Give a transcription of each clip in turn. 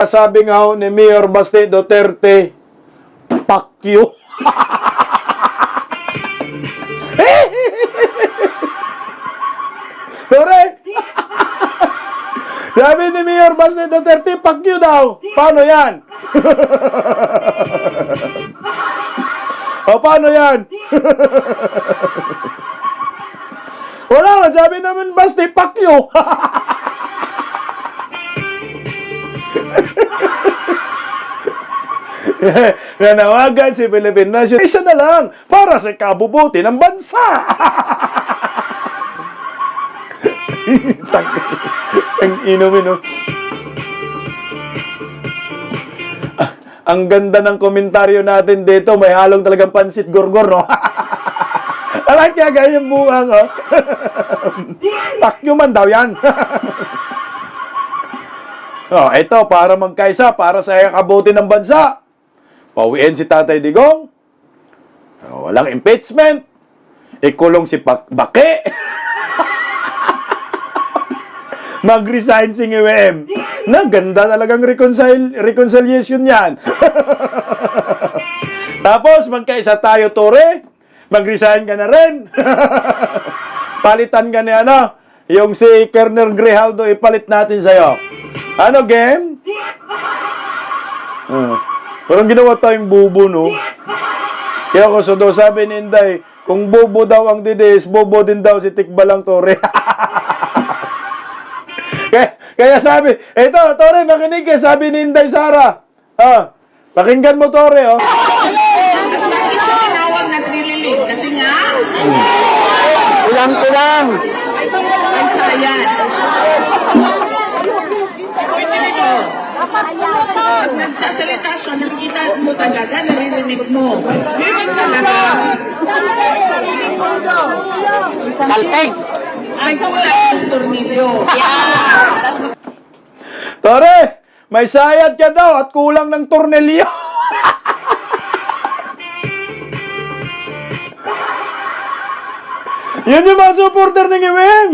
Sabi nga ho ni Mayor Baste Duterte, fuck you. Correct. Sabi ni Mayor Baste Duterte, fuck you daw. Paano yan? O, paano yan? Wala nga, sabi namin, Baste, fuck you. Nanawagan si Philippine Nation. Isa na lang para sa kabubuti ng bansa. Ang inumin, no? Ang ganda ng komentaryo natin dito. May halong talagang pansit gorgor, no? Alam kaya ganyan buwang, oh. Pakyo man daw yan. Oh, ito, para magkaisa, para sa kabuti ng bansa. Pauwiin si Tatay Digong. Oh, walang impeachment. Ikulong si Bake. Mag-resign si NGWM. Ganda talagang reconciliation yan. Tapos, magkaisa tayo, Tore. Mag-resign ka na rin. Palitan ka ni ano, yung si Colonel Grijaldo, ipalit natin sa'yo. Ano, game? Parang ginawa tayong bubo, no? Kaya ko so sabi ni Inday, kung bubo daw ang didis, bubo din daw si Tikbalang Tore. Kaya sabi, eto, Tore, makinig ka, sabi ni Inday Sara. Pakinggan mo, Tore, oh. Bakit siya tinawag na trililig? Kasi nga, Kulang. ay sayan. Pag nagsasalita siya, nakikita mo talaga, naririnig mo. Ganyan talaga. Kalpeg! Ay kulang yung tornilyo. Tore, may sayad ka daw at kulang ng tornilyo. Yun yung mga supporter ng NGWM.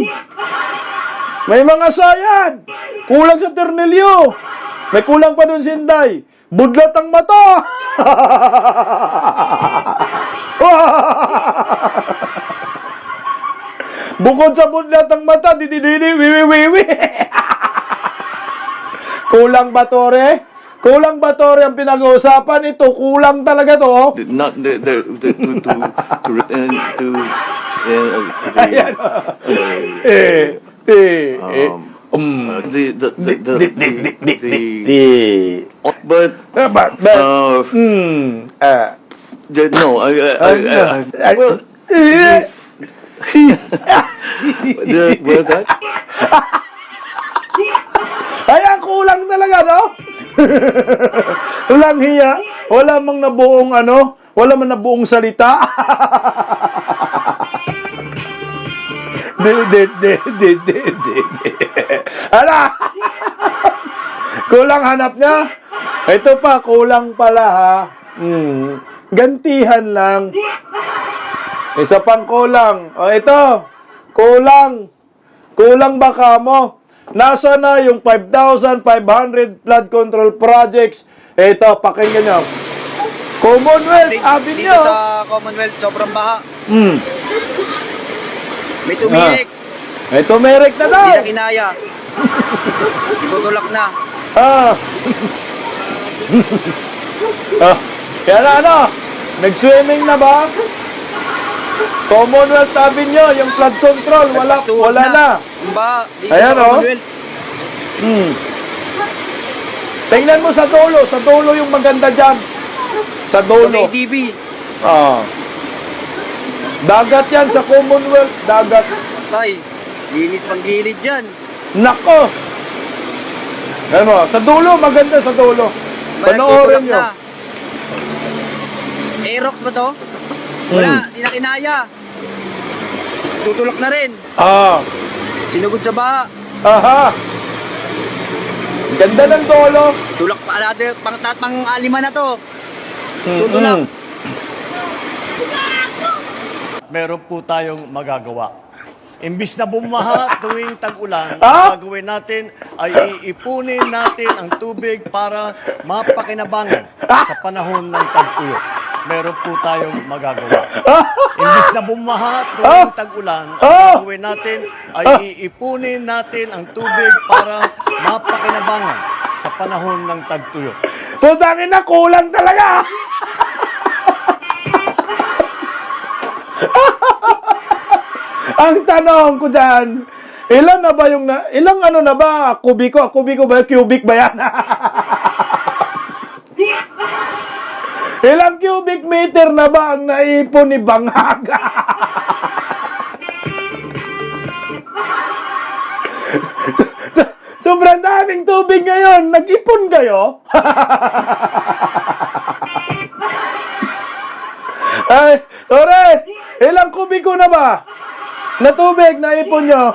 May mga sayad. Kulang sa tornilyo. May kulang pa dun si Inday. Budlat ang mata. Bukod sa budlat ang mata, wiwi. Kulang ba, Tore? Kulang ba, Tore, ang pinag-uusapan? Ito, kulang talaga to. Not Ayan. Ayan, kulang talaga, no? Walang hiya. Wala mang nabuong ano, wala man nabuong salita. Ala! Kulang hanap niya. Ito pa, kulang pala, ha? Gantihan lang. Isa pang kulang. O, ito. Kulang. Kulang baka mo. Nasa na yung 5,500 flood control projects. Ito, pakinggan nyo. Commonwealth, abin Dito nyo. sa Commonwealth, sobrang baha. May tumirik. May tumirik na daw. Hindi na kinaya. Ibutulak na. Kaya na ano, nag-swimming na ba? Commonwealth Avenue, yung flood control, wala na. Ang baha. Dito Ayan, sa Commonwealth. Tingnan mo sa dulo yung maganda dyan. Sa Sa dulo. ATV. Dagat yan sa Commonwealth, dagat. Tay, linis pang gilid dyan. Nako! Ano, sa dulo, maganda sa dulo. Panoorin nyo. Aerox ba to? Wala, di na kinaya. Tutulak na rin. Sinugod sa baha. Aha! Ganda ng dulo. Tulak pa, pang-alima na to. Tutulak. Meron po tayong magagawa. Imbis na bumaha tuwing tag-ulan, Ah? ang gagawin natin ay iipunin natin ang tubig para mapakinabangan sa panahon ng tag-uyo. Meron po tayong magagawa. Imbis na bumaha tuwing tag-ulan, ang gagawin natin ay iipunin natin ang tubig para mapakinabangan sa panahon ng tag-tuyo. Putangin na, kulang talaga. Ang tanong ko dyan, ilan na ba yung, ilang ano na ba, kubiko ba, cubic ba yan? Ilang cubic meter na ba ang naipon ni Banghaga? Sobrang daming tubig ngayon, nag-ipon kayo? Ay, Torres, ilang kubiko na ba? Na tubig na ipon nyo?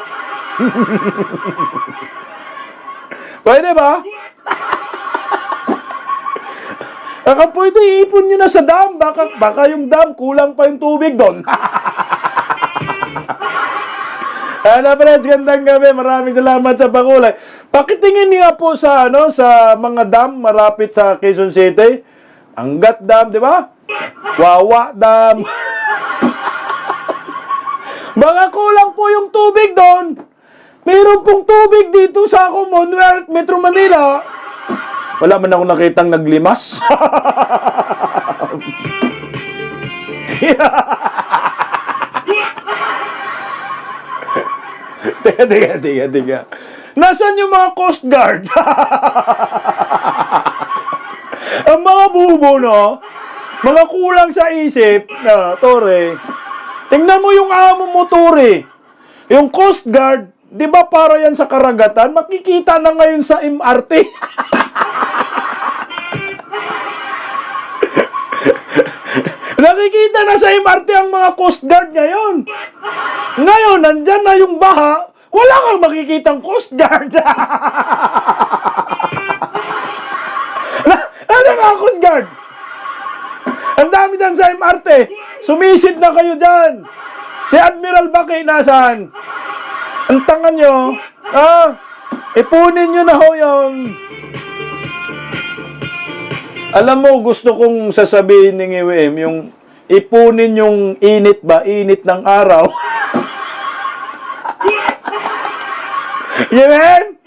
Pwede ba? Baka pwede iipon nyo na sa dam. Baka yung dam, kulang pa yung tubig doon. Ano, friends, gandang gabi. Maraming salamat sa pakulay. Pakitingin nga po sa, sa mga dam malapit sa Quezon City. Angat Dam, di ba? Wawa Dam. Baka kulang po yung tubig doon. Meron pong tubig dito sa Commonwealth, Metro Manila. Wala man ako nakitang naglimas. Teka. Nasaan yung mga Coast Guard? Ang mga bubo, no? Mga kulang sa isip, Tore. Tingnan mo yung amo mo, Tore. Yung Coast Guard, di ba para yan sa karagatan? Makikita na ngayon sa MRT. Nakikita na sa MRT ang mga Coast Guard ngayon. Ngayon, nandyan na yung baha, wala kang makikitang Coast Guard. Ano mga Coast Guard? Ang dami dyan sa MRT. Sumisid na kayo dyan. Si Admiral Bakay nasaan? Ang tanga nyo. Ipunin nyo na ho yung... Alam mo, gusto kong sasabihin ni Ngiwim, yung ipunin yung init ba? Init ng araw. Ngiwim?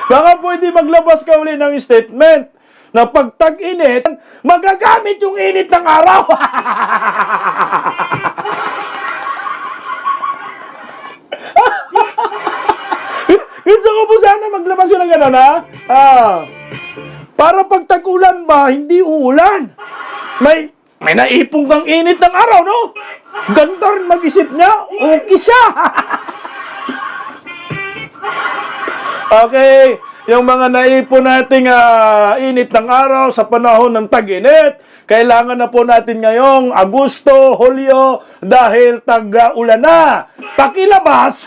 Baka pwede maglabas ka uli ng statement na pag tag-init, magagamit yung init ng araw. Gusto ko po sana maglabas yun ng gano'n, ha? Para pag tag-ulan ba, hindi uulan. May naipong kang init ng araw, no? Ganda rin mag-isip niya. Okay siya. Okay. Yung mga naipon nating init ng araw sa panahon ng tag-init, kailangan na po natin ngayong Agosto, Hulyo, dahil tag-ulan na. Pakilabas!